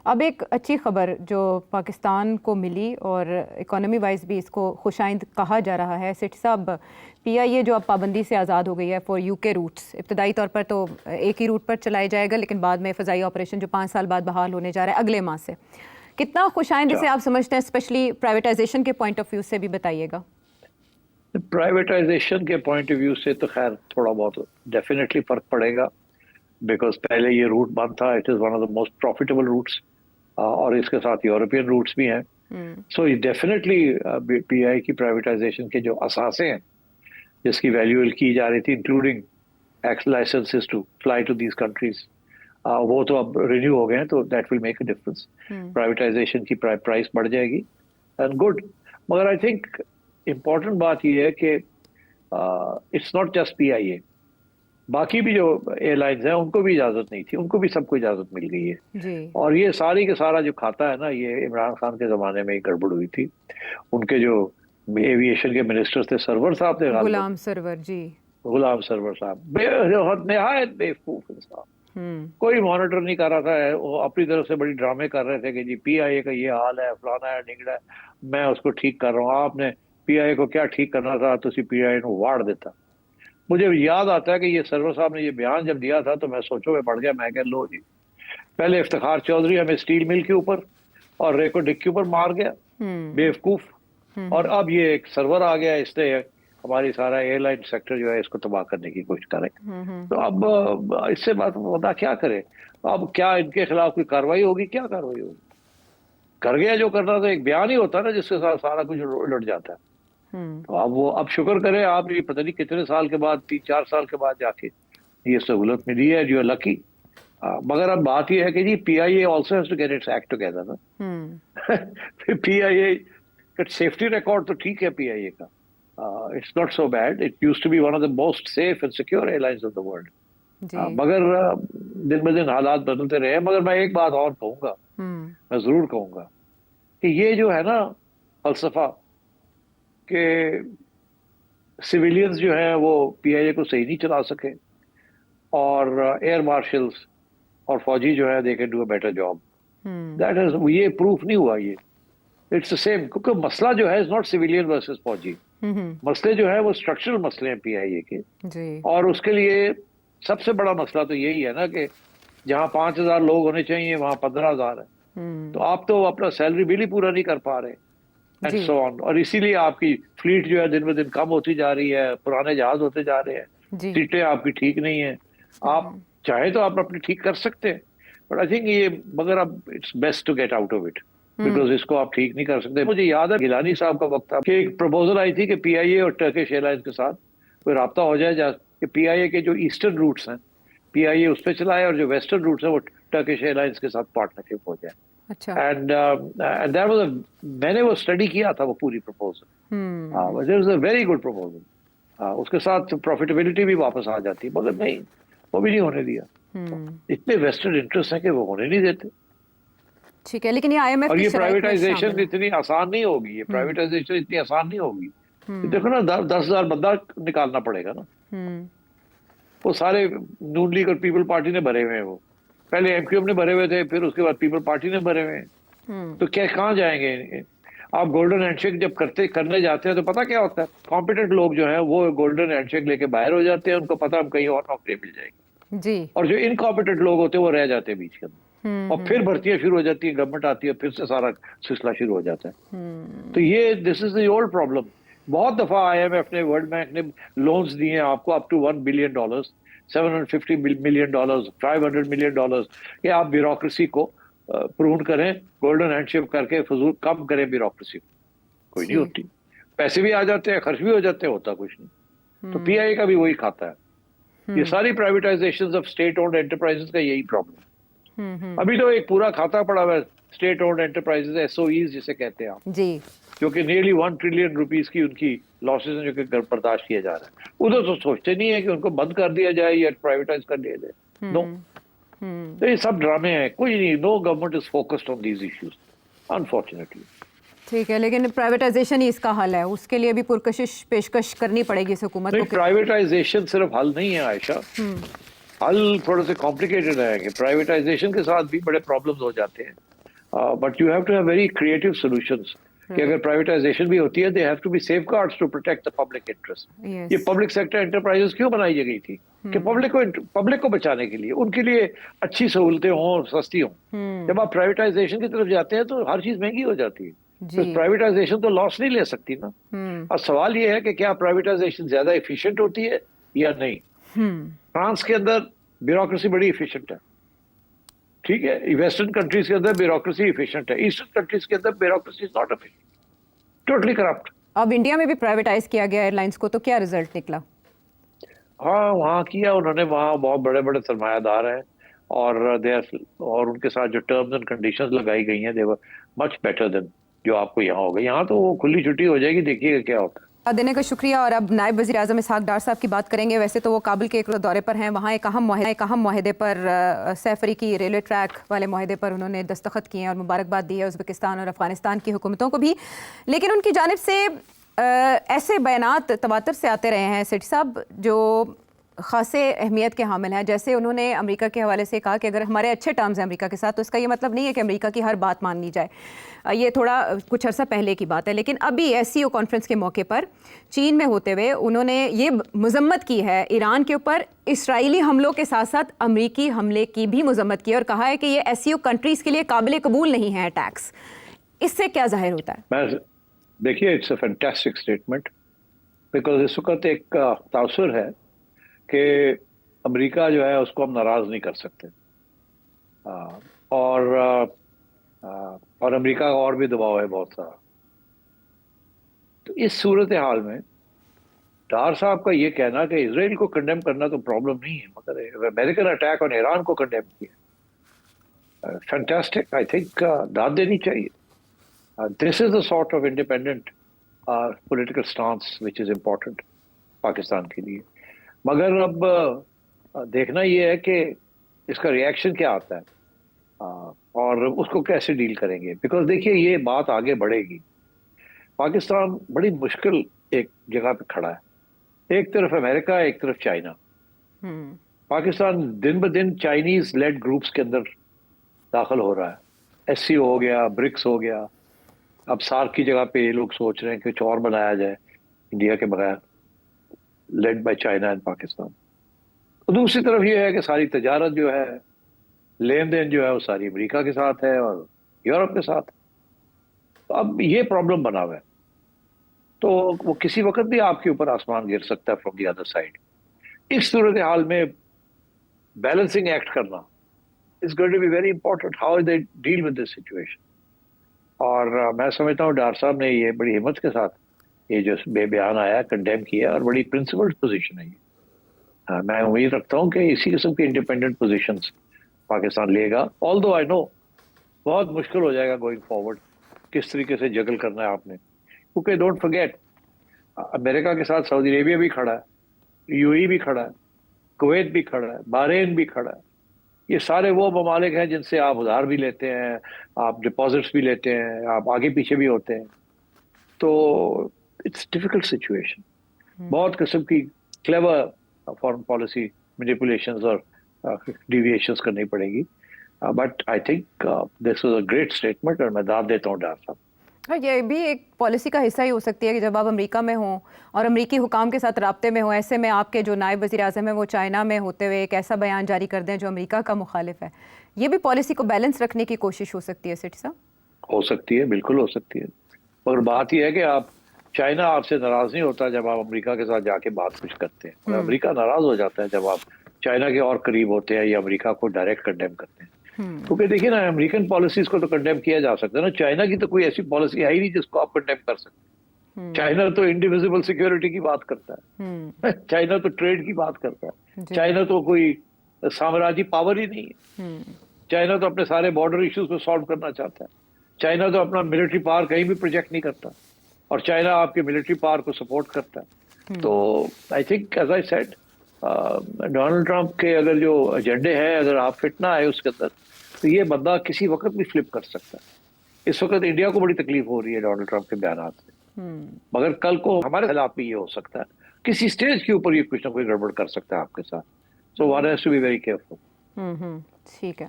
अब एक अच्छी खबर जो पाकिस्तान को मिली और इकोनॉमी वाइज भी इसको खुशाइंद कहा जा रहा है। सेठ साहब, पीआईए जो अब पाबंदी से आज़ाद हो गई है फॉर यूके रूट्स, इब्तदाई तौर पर तो एक ही रूट पर चलाया जाएगा, लेकिन बाद में फ़ज़ाई ऑपरेशन जो 5 साल बाद बहाल होने जा रहा है अगले माह से, कितना खुशाइंद इसे आप समझते हैं? स्पेशली प्राइवेटाइजेशन के पॉइंट ऑफ व्यू से भी बताइएगा। प्राइवेटाइजेशन के पॉइंट ऑफ व्यू से तो खैर थोड़ा बहुत डेफिनेटली फर्क पड़ेगा, बिकॉज पहले ये रूट बंद था। It is one of the most profitable routes और इसके साथ यूरोपियन रूट्स भी हैं। सो डेफिनेटली पीआई की प्राइवेटाइजेशन के जो असासे हैं, जिसकी वैल्यू की जा रही थी, including ex licences to fly to these countries, वो तो अब रिन्यू हो गए हैं, तो that will make a difference. Privatisation की प्राइस बढ़ जाएगी एंड गुड। मगर आई थिंक इम्पॉर्टेंट बात यह है कि इट्स नॉट जस्ट पीआईए, बाकी भी जो एयरलाइंस हैं उनको भी इजाजत नहीं थी, उनको भी सबको इजाजत मिल गई है जी। और ये सारी के सारा जो खाता है ना, ये इमरान खान के जमाने में ही गड़बड़ हुई थी। उनके जो एविएशन के मिनिस्टर थे, सरवर साहब थे, गुलाम सरवर जी, गुलाम सरवर साहब निहायत बेवकूफ इंसान, कोई मॉनिटर नहीं कर रहा था। वो अपनी तरफ से बड़ी ड्रामे कर रहे थे कि जी पीआईए का ये हाल है, फलाना है, निगड़ा है, मैं उसको ठीक कर रहा हूँ। आपने पीआईए को क्या ठीक करना था? तो पीआईए को वाड़ देता। मुझे याद आता है कि ये सरवर साहब ने ये बयान जब दिया था तो मैं सोचो में पड़ गया। मैं कह लो जी, पहले इफ्तिखार चौधरी हमें स्टील मिल के ऊपर और रेको डिक के ऊपर मार गया, बेवकूफ, और अब ये एक सर्वर आ गया, इसने हमारी सारा एयरलाइन सेक्टर जो है इसको तबाह करने की कोशिश करे। तो अब इससे बात बता क्या करे? अब क्या इनके खिलाफ कोई कार्रवाई होगी? क्या कार्रवाई होगी? कर गया जो करना था, एक बयान ही होता है ना जिसके साथ सारा कुछ उलट जाता है। तो अब वो, अब शुक्र करें आप, ये पता नहीं कितने साल के बाद, 3-4 साल के बाद जाके ये सहूलत मिली है, जो लकी। मगर अब बात ये है कि जी PIA also has to get its act together ना। पीआईए का सेफ्टी रिकॉर्ड तो ठीक है पीआईए का, it's not so bad. It used to be one of the most safe and secure airlines of the world. मगर दिन ब दिन हालात बदलते रहे। मगर मैं एक बात और कहूंगा, मैं जरूर कहूंगा कि ये जो है ना फलसफा कि सिविलियंस जो हैं वो पीआईए को सही नहीं चला सके और एयर मार्शल्स और फौजी जो है they can do a better job, that is, ये प्रूफ नहीं हुआ। ये इट्स द सेम, क्योंकि मसला जो है इज नॉट सिविलियन वर्सेस फौजी, मसले जो है वो स्ट्रक्चरल मसले हैं पीआईए के जी। और उसके लिए सबसे बड़ा मसला तो यही है ना कि जहाँ 5,000 लोग होने चाहिए वहां 15,000 है। तो आप तो अपना सैलरी बिल ही पूरा नहीं कर पा रहे एंड सो ऑन, और इसीलिए आपकी फ्लीट जो है दिन ब दिन कम होती जा रही है, पुराने जहाज होते जा रहे हैं, सीटें आपकी ठीक नहीं है। आप चाहे तो आप अपनी ठीक कर सकते हैं, बट आई थिंक ये, मगर अब it's best to get out of it, because इसको आप ठीक नहीं कर सकते। मुझे याद है गिलानी साहब का वक्त था कि एक प्रपोजल आई थी कि पीआईए और टर्किश एयरलाइंस के साथ कोई राब्ता हो जाए कि पीआईए के जो ईस्टर्न रूट्स हैं पीआईए उस पर चलाए और जो वेस्टर्न रूट्स हैं वो टर्किश एयरलाइंस के साथ पार्टनरशिप हो जाए। अच्छा। एंड दैट वाज, मैंने वो स्टडी किया था, वो पूरी proposal, it was a very good proposal. उसके साथ प्रॉफिटेबिलिटी भी वापस आ जाती, मगर नहीं, वो भी नहीं होने दिया। इतने वेस्टेड इंटरेस्ट हैं कि वो होने नहीं देते। ठीक है, लेकिन ये आईएमएफ और ये प्राइवेटाइजेशन इतनी आसान नहीं होगी, ये प्राइवेटाइजेशन इतनी आसान नहीं होगी। देखो ना, 10,000 बंदा निकालना पड़ेगा ना। वो सारे नून लीग और पीपल पार्टी ने भरे हुए हैं, वो पहले एमक्यूएम ने भरे हुए थे, फिर उसके बाद पीपल पार्टी ने भरे हुए हैं। तो क्या, कहाँ जाएंगे? आप गोल्डन हैंडशेक जब करने जाते हैं तो पता क्या होता है, कॉम्पिटेंट लोग जो हैं वो गोल्डन हैंडशेक लेके बाहर हो जाते हैं, उनको पता है कहीं और नौकरी मिल जाएगी जी। और जो इनकॉम्पिटेंट लोग होते हैं वो रह जाते हैं बीच के अंदर, और फिर भर्तियां शुरू हो जाती है, गवर्नमेंट आती है, फिर से सारा सिलसिला शुरू हो जाता है। तो ये, this is the old problem. बहुत दफा आईएमएफ ने, वर्ल्ड बैंक ने लोन्स दिए हैं आपको up to $1 billion, $750 million, $500 million, कि आप ब्यूरोक्रेसी को प्रून करें, गोल्डन हैंडशेक करके फजूल कम करें ब्यूरोक्रेसी। कोई नहीं होती, पैसे भी आ जाते हैं, खर्च भी हो जाते हैं, होता कुछ नहीं। तो पीआईए का भी वही खाता है। ये सारी privatisation of state owned enterprises का यही प्रॉब्लम। अभी तो एक पूरा खाता पड़ा हुआ है स्टेट ओन्ड एंटरप्राइजेस, एसओईज जिसे कहते हैं आप जी, जो कि नियरली 1 ट्रिलियन रुपीस की उनकी लॉसेस हैं, जो कि बर्दाश्त किया जा रहा है। उधर तो सोचते नहीं है कि उनको बंद कर दिया जाए या प्राइवेटाइज कर दिया जाए। नो, तो ये सब ड्रामे हैं, कोई नहीं। No government is focused on these issues, unfortunately. ठीक है, लेकिन प्राइवेटाइजेशन ही इसका हल है, उसके लिए भी पुरकशिश पेशकश करनी पड़ेगी इस हुकूमत को। प्राइवेटाइजेशन सिर्फ हल नहीं है आयशा, हल थोड़े से कॉम्प्लिकेटेड है कि प्राइवेटाइजेशन के साथ भी बड़े प्रॉब्लम्स हो जाते हैं। But you have to have very creative solutions कि अगर प्राइवेटाइजेशन भी होती है they have to be safeguards to protect the public interest. Yes. ये पब्लिक सेक्टर एंटरप्राइजेस क्यों बनाई गई थी कि पब्लिक को बचाने के लिए, उनके लिए अच्छी सहूलतें हों, सस्ती हों। जब आप प्राइवेटाइजेशन की तरफ जाते हैं तो हर चीज महंगी हो जाती है। तो प्राइवेटाइजेशन तो लॉस नहीं ले सकती ना। और सवाल ये है कि क्या प्राइवेटाइजेशन ज्यादा एफिशिएंट होती है या नहीं। फ्रांस के अंदर ब्यूरोक्रेसी बड़ी एफिशिएंट है, ठीक है। वेस्टर्न कंट्रीज के अंदर ब्यूरोक्रेसी एफिशिएंट है, ईस्टर्न कंट्रीज के अंदर bureaucracy is not efficient, totally corrupt. अब इंडिया में भी प्राइवेटाइज किया गया एयरलाइंस को, तो क्या रिजल्ट निकला? हाँ, वहाँ किया उन्होंने, वहाँ बहुत बड़े बड़े सरमायादार हैं और और उनके साथ जो टर्म्स एंड कंडीशंस लगाई गई हैं दे वर मच बेटर देन जो आपको यहाँ होगा। यहाँ तो वो खुली छुट्टी हो जाएगी, देखिएगा क्या होता है। देने का शुक्रिया। और अब नायब वज़ीर आज़म इसहाक डार साहब की बात करेंगे। वैसे तो वो काबुल के एक दौरे पर हैं, वहाँ एक अहम मुआहदे पर सैफरी की रेलवे ट्रैक वाले मुआहदे पर उन्होंने दस्तखत किए हैं और मुबारकबाद दी है उज़्बेकिस्तान और अफ़गानिस्तान की हुकूमतों को भी। लेकिन उनकी जानिब से ऐसे बयानात तवातर से आते रहे हैं सेठी साहब जो ख़ासे अहमियत के हामिल हैं। जैसे उन्होंने अमेरिका के हवाले से कहा कि अगर हमारे अच्छे टर्म्स हैं अमेरिका के साथ तो इसका ये मतलब नहीं है कि अमेरिका की हर बात मान ली जाए। ये थोड़ा कुछ अर्सा पहले की बात है। लेकिन अभी SCO कॉन्फ्रेंस के मौके पर चीन में होते हुए उन्होंने ये मजम्मत की है ईरान के ऊपर, इसराइली हमलों के साथ साथ अमरीकी हमले की भी मजम्मत की है और कहा है कि ये SCO कंट्रीज़ के लिए काबिल कबूल नहीं है अटैक्स। इससे क्या जाहिर होता है? देखिए, it's a fantastic statement because इस वक्त एक तासुर है कि अमेरिका जो है उसको हम नाराज नहीं कर सकते और अमेरिका का और भी दबाव है बहुत सारा। तो इस सूरत हाल में डार साहब का ये कहना कि इजराइल को कंडेम करना तो प्रॉब्लम नहीं है, मगर अमेरिकन अटैक ऑन ईरान को कंडेम किया, फैंटास्टिक। आई थिंक दाद देनी चाहिए। This is the sort of independent political stance which is important Pakistan के लिए। मगर अब देखना ये है कि इसका रिएक्शन क्या आता है और उसको कैसे डील करेंगे। बिकॉज देखिए, ये बात आगे बढ़ेगी। पाकिस्तान बड़ी मुश्किल एक जगह पे खड़ा है, एक तरफ अमेरिका, एक तरफ चाइना। पाकिस्तान दिन ब दिन चाइनीज लेड ग्रुप्स के अंदर दाखिल हो रहा है। SCO हो गया, ब्रिक्स हो गया, अब सार्क की जगह पे ये लोग सोच रहे हैं कि कुछ और बनाया जाए इंडिया के बगैर, led by China and Pakistan. तो दूसरी तरफ ये है कि सारी तजारत जो है, लेन देन जो है वो सारी अमेरिका के साथ है और यूरोप के साथ। तो अब ये प्रॉब्लम बना हुआ है, तो वो किसी वक्त भी आपके ऊपर आसमान गिर सकता है फ्रॉम द अदर साइड। इस सूरत हाल में बैलेंसिंग एक्ट करना is going to be very important, how they deal with this situation. और मैं समझता हूँ डार साहब ने ये बड़ी हिम्मत के साथ ये जो बयान आया कंडेम किया और बड़ी प्रिंसिपल्ड पोजीशन है ये। मैं उम्मीद रखता हूँ कि इसी किस्म की इंडिपेंडेंट पोजीशंस पाकिस्तान लेगा। ऑल्दो आई नो बहुत मुश्किल हो जाएगा गोइंग फॉरवर्ड, किस तरीके से जगल करना है आपने, क्योंकि डोंट फॉरगेट अमेरिका के साथ सऊदी अरेबिया भी खड़ा है, UAE भी खड़ा है, कुवैत भी खड़ा है, बहरीन भी खड़ा है। ये सारे वो ममालिक हैं जिनसे आप उधार भी लेते हैं, आप डिपॉजिट्स भी लेते हैं, आप आगे पीछे भी होते हैं। तो इट्स डिफिकल्ट सिचुएशन। बहुत किस्म की क्लेवर फॉरेन पॉलिसी मैनिपुलेशंस और डिविएशंस करनी पड़ेगी। But I think this was a great statement और मैं दाद देता हूँ डार साहब। ये भी एक पॉलिसी का हिस्सा ही हो सकती है कि जब आप अमेरिका में हों और अमेरिकी हुकाम के साथ राब्ते में हों, ऐसे में आपके जो नायब वज़ीर आज़म है वो चाइना में होते हुए एक ऐसा बयान जारी कर दें जो अमेरिका का मुखालिफ है। ये भी पॉलिसी को बैलेंस रखने की कोशिश हो सकती है सेठी साहब? हो सकती है, बिल्कुल हो सकती है। मगर बात यह है कि आप चाइना आपसे नाराज नहीं होता जब आप अमेरिका के साथ जाके बात कुछ करते हैं, और अमेरिका नाराज हो जाता है जब आप चाइना के और करीब होते हैं या अमेरिका को डायरेक्ट कंडेम करते हैं। क्योंकि देखिए ना, अमेरिकन पॉलिसीज को तो कंडेम किया जा सकता है ना, चाइना की तो कोई ऐसी पॉलिसी है ही नहीं जिसको आप कंडेम कर सकते। चाइना तो इंडिविजिबल सिक्योरिटी की बात करता है, चाइना तो ट्रेड की बात करता है, चाइना तो कोई साम्राज्य पावर ही नहीं है। चाइना तो अपने सारे बॉर्डर इश्यूज को सॉल्व करना चाहता है। चाइना तो अपना मिलिट्री पावर कहीं भी प्रोजेक्ट नहीं करता और चाइना आपके मिलिट्री पावर को सपोर्ट करता है। तो I think as I said, Donald Trump के अगर जो एजेंडे हैं, अगर आप फिट ना आए उसके अंदर, तो ये बंदा किसी वक्त भी फ्लिप कर सकता है। इस वक्त इंडिया को बड़ी तकलीफ हो रही है डोनाल्ड ट्रंप के बयान से, मगर कल को हमारे खिलाफ भी ये हो सकता है। किसी स्टेज के ऊपर ये कुछ ना कोई गड़बड़ कर सकता है आपके साथ। So one has to be very careful. ठीक है।